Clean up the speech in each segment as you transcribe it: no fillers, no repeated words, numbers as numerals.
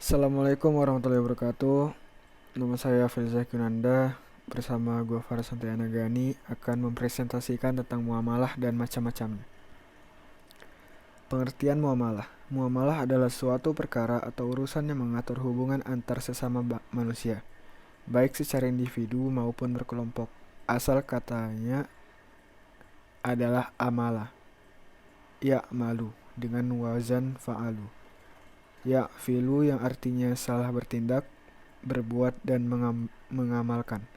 Assalamualaikum warahmatullahi wabarakatuh. Nama saya Filza Kunanda. Bersama gue Faras Santayana Gani akan mempresentasikan tentang muamalah dan macam-macamnya. Pengertian muamalah. Muamalah adalah suatu perkara atau urusan yang mengatur hubungan antar sesama manusia, baik secara individu maupun berkelompok. Asal katanya adalah amalah, ya malu, dengan wazan fa'alu. Ya filu yang artinya salah bertindak, berbuat dan mengamalkan,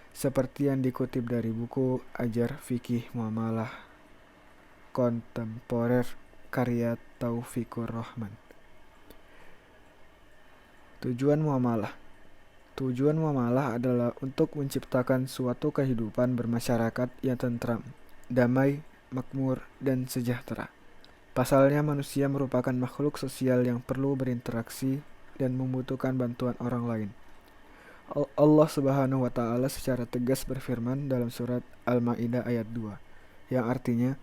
seperti yang dikutip dari buku Ajar Fikih Muamalah Kontemporer karya Taufikur Rahman. Tujuan muamalah. Tujuan muamalah adalah untuk menciptakan suatu kehidupan bermasyarakat yang tentram, damai, makmur, dan sejahtera. Pasalnya manusia merupakan makhluk sosial yang perlu berinteraksi dan membutuhkan bantuan orang lain. Allah Subhanahu wa Ta'ala secara tegas berfirman dalam surat Al-Maidah ayat 2, yang artinya,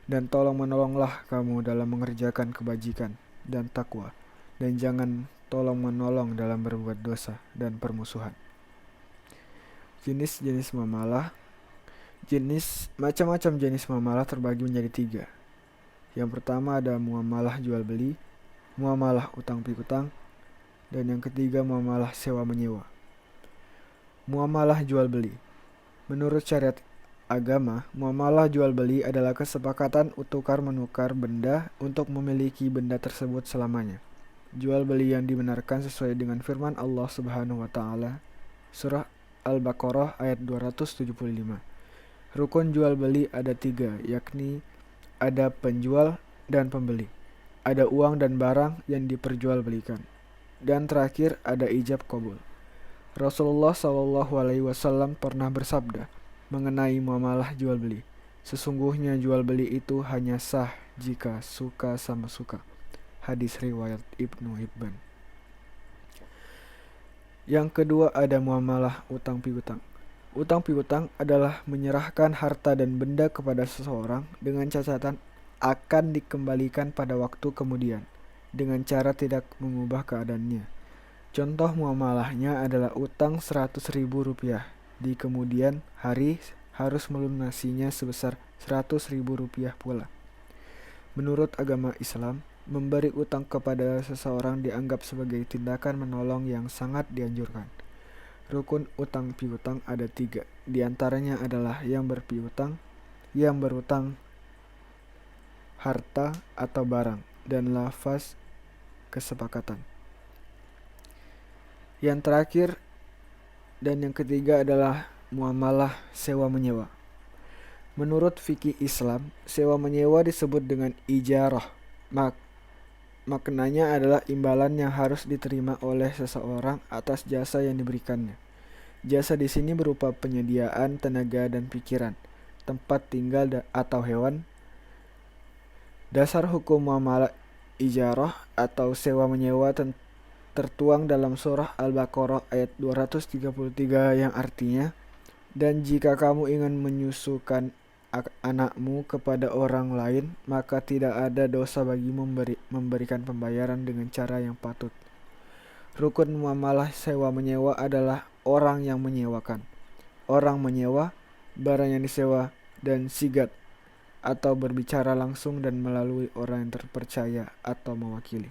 "Dan tolong menolonglah kamu dalam mengerjakan kebajikan dan takwa, dan jangan tolong menolong dalam berbuat dosa dan permusuhan." Jenis-jenis muamalah. Macam-macam jenis muamalah terbagi menjadi 3. Yang pertama ada muamalah jual beli, muamalah utang piutang, dan yang ketiga muamalah sewa menyewa. Muamalah jual beli. Menurut syariat agama, muamalah jual beli adalah kesepakatan tukar-menukar benda untuk memiliki benda tersebut selamanya. Jual beli yang dibenarkan sesuai dengan firman Allah Subhanahu wa Ta'ala, surah Al-Baqarah ayat 275. Rukun jual beli ada 3, yakni ada penjual dan pembeli, ada uang dan barang yang diperjualbelikan, dan terakhir ada ijab kabul. Rasulullah SAW pernah bersabda mengenai muamalah jual beli, "Sesungguhnya jual beli itu hanya sah jika suka sama suka." Hadis riwayat Ibnu Hibban. Yang kedua ada muamalah utang piutang. Utang piutang adalah menyerahkan harta dan benda kepada seseorang dengan catatan akan dikembalikan pada waktu kemudian, dengan cara tidak mengubah keadaannya. Contoh muamalahnya adalah utang 100.000 rupiah, di kemudian hari harus melunasinya sebesar 100.000 rupiah pula. Menurut agama Islam, memberi utang kepada seseorang dianggap sebagai tindakan menolong yang sangat dianjurkan. Rukun utang piutang ada 3, diantaranya adalah yang berpiutang, yang berutang harta atau barang, dan lafaz kesepakatan. Yang terakhir dan yang ketiga adalah muamalah sewa menyewa. Menurut fikih Islam, sewa menyewa disebut dengan ijarah. Maknanya adalah imbalan yang harus diterima oleh seseorang atas jasa yang diberikannya. Jasa di sini berupa penyediaan tenaga dan pikiran, tempat tinggal atau hewan. Dasar hukum muamalah ijarah atau sewa menyewa tertuang dalam surah Al-Baqarah ayat 233 yang artinya, "Dan jika kamu ingin menyusukan anakmu kepada orang lain, maka tidak ada dosa bagimu memberikan pembayaran dengan cara yang patut." Rukun muamalah sewa menyewa adalah orang yang menyewakan, orang menyewa, barang yang disewa, dan sigat atau berbicara langsung dan melalui orang yang terpercaya atau mewakili.